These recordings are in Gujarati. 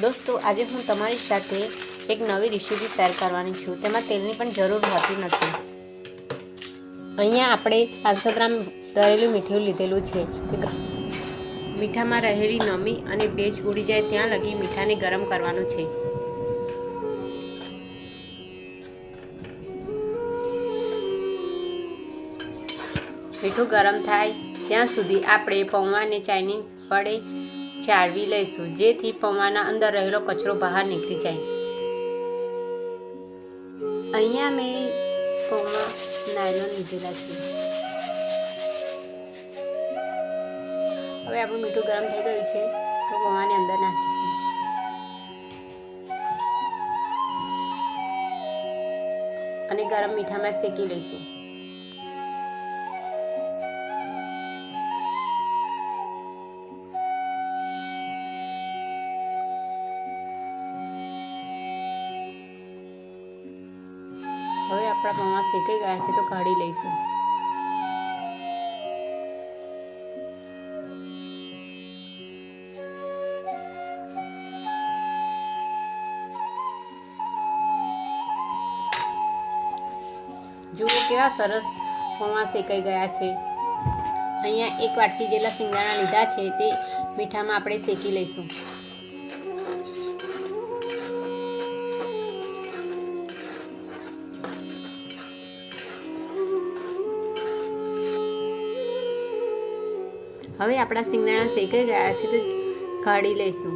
दोस्तों आज हूँ तमारी साथे एक नवी रेसिपी शेर करवानी छूँ। तेमां तेलनी पण जरूर होती नथी। अहींया आपणे 500 ग्राम तळेલું मीठું લીધેલું છે। मीठामां रहेली नमी अने ભેજ ઉડી જાય ત્યાં લગી મીઠાને ગરમ કરવાનું છે। मीठું गरम थाय ત્યાં સુધી આપણે પૌવાને ચાળણી વડે ચાળવી લઈશું, જેથી પૌવાના અંદર રહેલો કચરો બહાર નીકળી જાય। અહીંયા મેં પૌવા નાયલોન લીધેલા છે। હવે આપણું મીઠું ગરમ થઈ ગયું છે તો પૌવાને અંદર નાખીશું અને ગરમ મીઠામાં શેકી લઈશું। હવે આપણા પૌવા શેકાઈ ગયા છે તો કાઢી લઈશું। જુઓ કેવા સરસ પૌવા શેકાઈ ગયા છે। અહીંયા એક વાટકી જેટલા સિંગદાણા લીધા છે તે મીઠામાં આપણે શેકી લઈશું। હવે આપણા સિંગદાણા શેકાઈ ગયા છે તો કાઢી લઈશું।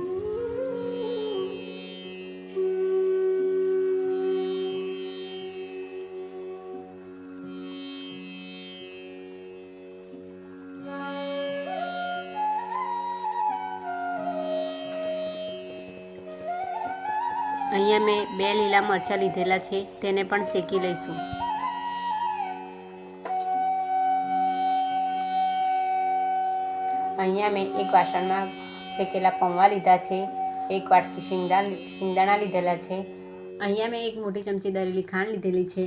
અહીંયા મેં 2 લીલા મરચાં લીધેલા છે, તેને પણ શેકી લઈશું। અહીંયા મેં એક વાસણમાં શેકેલા પૌવા લીધા છે, એક વાટકી સિંગદાણા લીધેલા છે। અહીંયા મેં એક મોટી ચમચી દળેલી ખાંડ લીધેલી છે,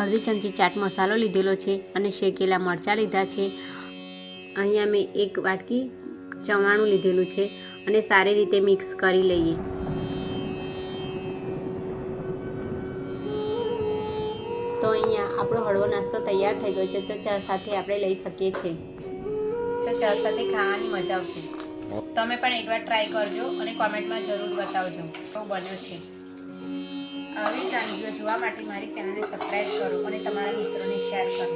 અડધી ચમચી ચાટ મસાલો લીધેલો છે અને શેકેલા મરચાં લીધા છે। અહીંયા મેં એક વાટકી ચવાણું લીધેલું છે અને સારી રીતે મિક્સ કરી લઈએ। તો અહીંયા આપણો હળવો નાસ્તો તૈયાર થઈ ગયો છે, તો ચા સાથે આપણે લઈ શકીએ છીએ। તો ચા સાથે ખાવાની મજા આવશે। તમે પણ એકવાર ટ્રાય કરજો અને કોમેન્ટમાં જરૂર બતાવજો કેવો બન્યો છે। આવી જ વાનગીઓ જોવા માટે મારી ચેનલને સબસ્ક્રાઈબ કરો અને તમારા મિત્રોને શેર કરો।